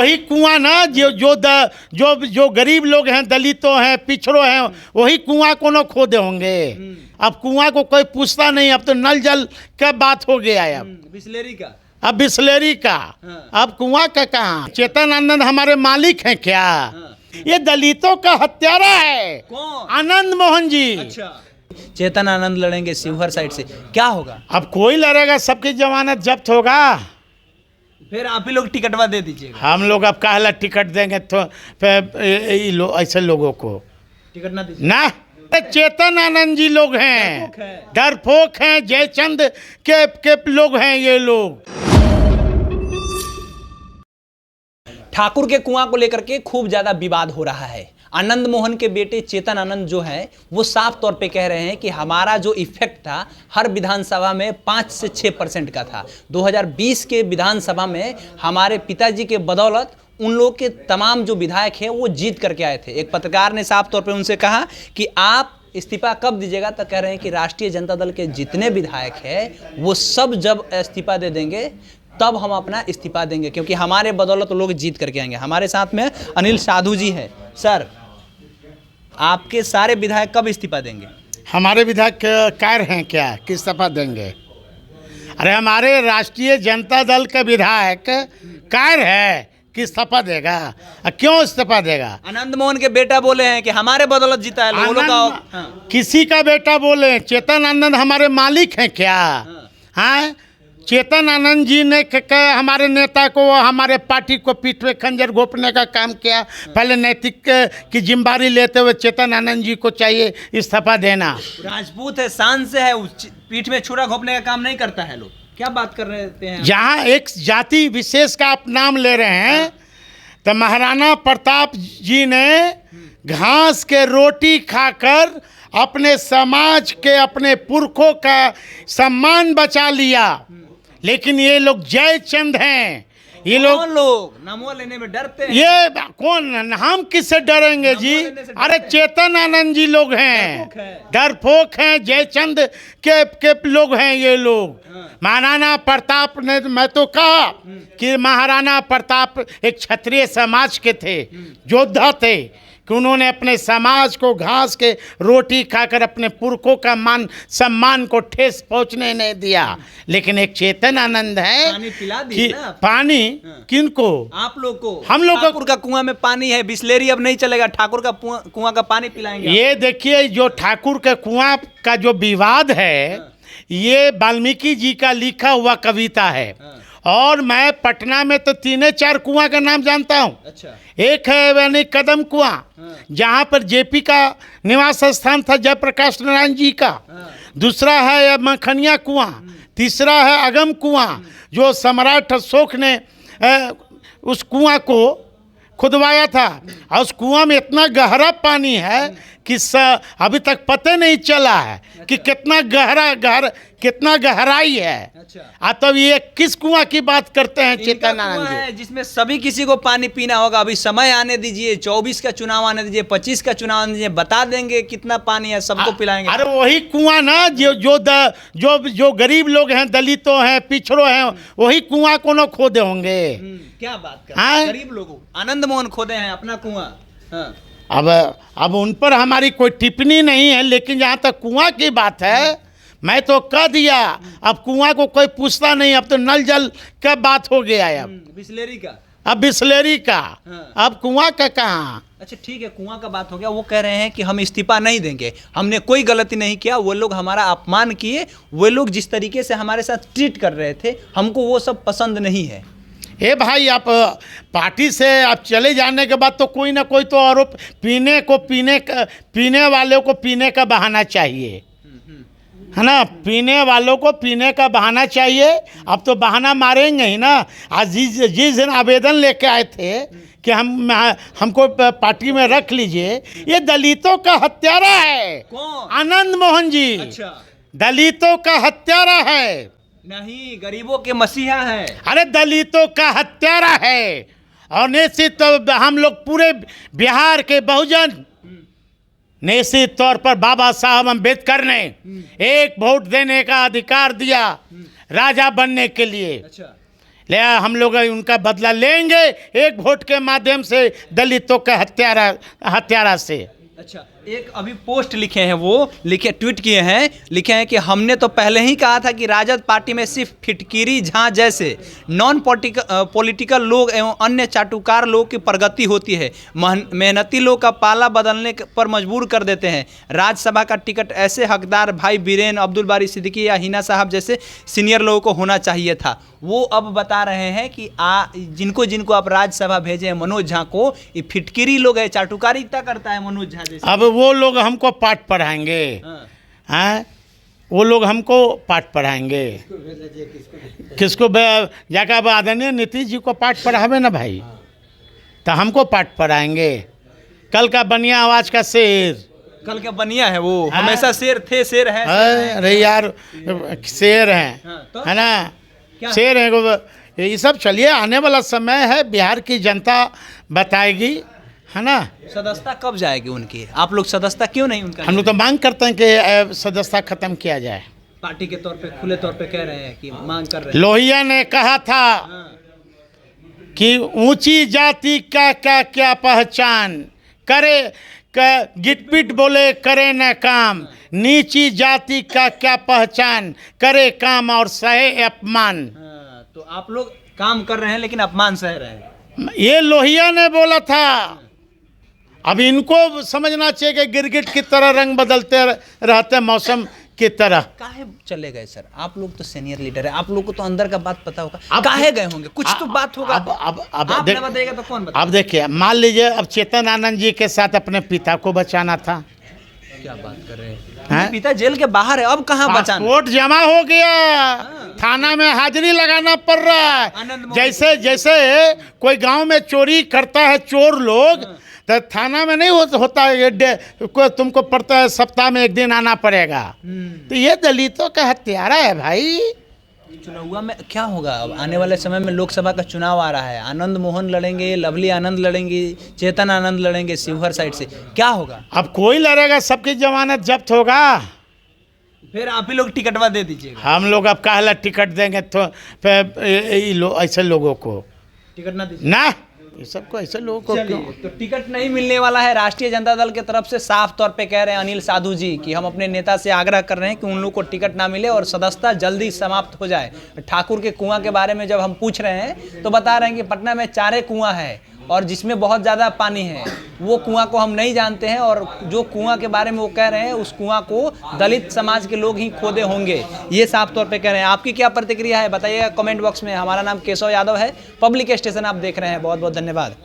वही कुआं ना जो गरीब लोग हैं, दलितों हैं, पिछड़ों हैं, वही कुआं को न खोदे होंगे। अब कुआं को कोई पूछता नहीं, अब तो नल जल का बात हो गया है। अब बिस्लेरी का, अब बिस्लेरी का, अब कुआं का कहाँ। चेतन आनंद हमारे मालिक हैं क्या? ये दलितों का हत्यारा है। कौन? आनंद मोहन जी। अच्छा, चेतन आनंद लड़ेंगे शिवहर साइड से, क्या होगा? अब कोई लड़ेगा, सबकी जमानत जब्त होगा। फिर आप ही लोग टिकटवा दे दीजिएगा। हम लोग अब काहला टिकट देंगे तो ऐसे लोगों को टिकट ना दीजिए ना। चेतन आनंद जी लोग हैं, डरपोक हैं, जयचंद के लोग हैं ये लोग। ठाकुर के कुआं को लेकर के खूब ज्यादा विवाद हो रहा है। आनंद मोहन के बेटे चेतन आनंद जो हैं वो साफ तौर पे कह रहे हैं कि हमारा जो इफेक्ट था हर विधानसभा में 5 से 6% का था। 2020 के विधानसभा में हमारे पिताजी के बदौलत उन लोग के तमाम जो विधायक हैं वो जीत करके आए थे। एक पत्रकार ने साफ तौर पे उनसे कहा कि आप इस्तीफा कब दीजिएगा, तो कह रहे हैं कि राष्ट्रीय जनता दल के जितने विधायक हैं वो सब जब इस्तीफा दे देंगे तब हम अपना इस्तीफा देंगे, क्योंकि हमारे बदौलत लोग जीत करके आएंगे। हमारे साथ में अनिल साधु जी हैं। सर, आपके सारे विधायक कब इस्तीफा देंगे? हमारे विधायक कार हैं क्या कि इस्तीफा देंगे? अरे हमारे राष्ट्रीय जनता दल का विधायक कार है कि इस्तीफा देगा? क्यों इस्तीफा देगा? आनंद मोहन के बेटा बोले हैं कि हमारे बदौलत जीता है। किसी का बेटा बोले? चेतन आनंद हमारे मालिक हैं क्या? हाँ, चेतन आनंद जी ने हमारे नेता को, हमारे पार्टी को पीठ पे खंजर घोंपने का काम किया। पहले नैतिक की जिम्मेदारी लेते हुए चेतन आनंद जी को चाहिए इस्तीफा देना। राजपूत है, शान से है, पीठ में छुरा घोंपने का काम नहीं करता है। लोग क्या बात कर रहे हैं? जहाँ एक जाति विशेष का आप नाम ले रहे हैं, तो महाराणा प्रताप जी ने घास के रोटी खाकर अपने समाज के, अपने पुरखों का सम्मान बचा लिया। लेकिन ये लोग जयचंद हैं, ये लोग नामो लेने में डरते हैं। ये कौन? हम किससे डरेंगे जी? अरे चेतन आनंद जी लोग हैं, डरपोक हैं, जयचंद के लोग हैं ये लोग। महाराणा प्रताप ने, मैं तो कहा कि महाराणा प्रताप एक क्षत्रिय समाज के थे, योद्धा थे, कि उन्होंने अपने समाज को घास के रोटी खाकर अपने पुरखों का मान सम्मान को ठेस पहुंचने नहीं दिया। लेकिन एक चेतन आनंद है, पानी पिला दी कि ना। पानी किनको? आप लोग को। हम लोग ठाकुर का कुआं में पानी है, बिस्लेरी अब नहीं चलेगा, ठाकुर का कुआं का पानी पिलाएंगे। ये देखिए, जो ठाकुर के कुआं का जो विवाद है, ये वाल्मीकि जी का लिखा हुआ कविता है। और मैं पटना में तो 3-4 कुआं का नाम जानता हूँ। अच्छा। एक है यानी कदम कुआं, जहाँ पर जेपी का निवास स्थान था, जयप्रकाश नारायण जी का। दूसरा है मखनिया कुआं। तीसरा है अगम कुआं, जो सम्राट अशोक ने उस कुआं को खुदवाया था। और उस कुआं में इतना गहरा पानी है कि अभी तक पता नहीं चला है कि कितना कितना गहराई है। अच्छा। तो ये किस कुआं की बात करते हैं चेतन आनंद जी? जिसमें सभी किसी को पानी पीना होगा। अभी समय आने दीजिए, 24 का चुनाव आने दीजिए, 25 का चुनाव आने दीजिए, बता देंगे कितना पानी है, सबको पिलाएंगे। अरे वही कुआं ना जो गरीब लोग हैं, दलितों हैं, पिछड़ों हैं, वही कुआं को न खोदे होंगे। क्या बात कर रहे हैं? गरीब लोगों, आनंद मोहन खोदे हैं अपना कुआं। अब उन पर हमारी कोई टिप्पणी नहीं है, लेकिन जहाँ तक कुआं की बात है, मैं तो कह दिया, अब कुआं को कोई पूछता नहीं, अब तो नल जल का बात हो गया है। अब बिस्लेरी का, अब बिस्लेरी का, अब कुआं का कहाँ? अच्छा ठीक है, कुआं का बात हो गया। वो कह रहे हैं कि हम इस्तीफा नहीं देंगे, हमने कोई गलती नहीं किया, वो लोग हमारा अपमान किए, वो लोग जिस तरीके से हमारे साथ ट्रीट कर रहे थे, हमको वो सब पसंद नहीं है। भाई, आप पार्टी से आप चले जाने के बाद तो कोई ना कोई तो आरोप, पीने वालों को पीने का बहाना चाहिए, है ना? पीने वालों को पीने का बहाना चाहिए। अब तो बहाना मारेंगे ही ना। आज जिस दिन आवेदन लेके आए थे कि हमको पार्टी में रख लीजिए, ये दलितों का हत्यारा है। कौन? आनंद मोहन जी। अच्छा। दलितों का हत्यारा है, नहीं, गरीबों के मसीहा है। अरे दलितों का हत्यारा है। और निश्चित तो हम लोग पूरे बिहार के बहुजन, निश्चित तौर पर बाबा साहब अम्बेडकर ने एक वोट देने का अधिकार दिया राजा बनने के लिए। अच्छा। ले हम लोग उनका बदला लेंगे एक वोट के माध्यम से, दलितों के हत्यारा से। अच्छा, एक अभी पोस्ट लिखे हैं, वो ट्वीट किए हैं, लिखे हैं कि हमने तो पहले ही कहा था कि राजद पार्टी में सिर्फ फिटकिरी झां जैसे नॉन पॉलिटिकल लोग एवं अन्य चाटुकार लोग की प्रगति होती है, मेहनती लोग का पाला बदलने पर मजबूर कर देते हैं। राज्यसभा का टिकट ऐसे हकदार भाई बीरेन, अब्दुल बारी सिद्दीकी या हिना साहब जैसे सीनियर लोगों को होना चाहिए था। वो अब बता रहे हैं कि जिनको जिनको आप राज्यसभा भेजे हैं, मनोज झा को, ये फिटकिरी लोग है, चाटुकारिता करता है मनोज झा जैसे। अब वो लोग हमको पाठ पढ़ाएंगे, हैं? वो लोग हमको पाठ पढ़ाएंगे। किसको जाकर अब आदरणीय नीतीश जी को पाठ पढ़ावे ना भाई, तो हमको पाठ पढ़ाएंगे। कल का बनिया आवाज का शेर, कल के बनिया है वो, हमेशा शेर थे, शेर है। अरे यार शेर हैं, तो? है ना, शेर हैं ये सब। चलिए आने वाला समय है, बिहार की जनता बताएगी, है ना। सदस्यता कब जाएगी उनकी? आप लोग सदस्यता क्यों नहीं उनका? हम लोग तो मांग करते हैं कि सदस्यता खत्म किया जाए। पार्टी के तौर पे खुले तौर पे कह रहे हैं कि मांग कर रहे हैं। लोहिया ने कहा था कि ऊंची जाति का क्या क्या पहचान, करे गिटपिट बोले करे न काम, नीची जाति का क्या पहचान, करे काम और सहे अपमान। तो आप लोग काम कर रहे हैं लेकिन अपमान सह रहे हैं, ये लोहिया ने बोला था। अब इनको समझना चाहिए कि गिरगिट की तरह रंग बदलते रहते मौसम की तरह। काहे चले गए सर? आप लोग तो सीनियर लीडर है, आप लोग को तो अंदर का बात पता होगा, काहे गए होंगे? कुछ तो बात होगा। अब आप न बताइएगा तो कौन बताएगा? अब देखिए, मान लीजिए अब चेतन आनंद जी के साथ अपने पिता को बचाना था। क्या बात कर रहे हैं? पिता जेल के बाहर है, अब कहाँ बचाना? पासपोर्ट जमा हो गया, थाना में हाजिरी लगाना पड़ रहा है। जैसे जैसे कोई गांव में चोरी करता है चोर लोग, तो थाना में नहीं होता है, तुमको पड़ता है सप्ताह में एक दिन आना पड़ेगा। तो ये दलितों का हत्यारा है भाई। चुनाव में क्या होगा? अब आने वाले समय में लोकसभा का चुनाव आ रहा है, आनंद मोहन लड़ेंगे, लवली आनंद लड़ेंगे, चेतन आनंद लड़ेंगे शिवहर साइड से, क्या होगा? अब कोई लड़ेगा, सबकी जमानत जब्त होगा। फिर आप ही लोग टिकटवा दे दीजिएगा। हम लोग अब काहला टिकट देंगे तो ऐसे लोगों को टिकट ना दीजिए ना, ये सबको ऐसे लोगों को क्यों? तो टिकट नहीं मिलने वाला है। राष्ट्रीय जनता दल के तरफ से साफ तौर पे कह रहे हैं अनिल साधु जी कि हम अपने नेता से आग्रह कर रहे हैं कि उन लोग को टिकट ना मिले और सदस्यता जल्दी समाप्त हो जाए। ठाकुर के कुआं के बारे में जब हम पूछ रहे हैं तो बता रहे हैं कि पटना में 4 कुआं है और जिसमें बहुत ज़्यादा पानी है, वो कुआं को हम नहीं जानते हैं, और जो कुआं के बारे में वो कह रहे हैं उस कुआं को दलित समाज के लोग ही खोदे होंगे, ये साफ तौर पे कह रहे हैं। आपकी क्या प्रतिक्रिया है बताइएगा कमेंट बॉक्स में। हमारा नाम केशव यादव है, पब्लिक स्टेशन आप देख रहे हैं। बहुत बहुत धन्यवाद।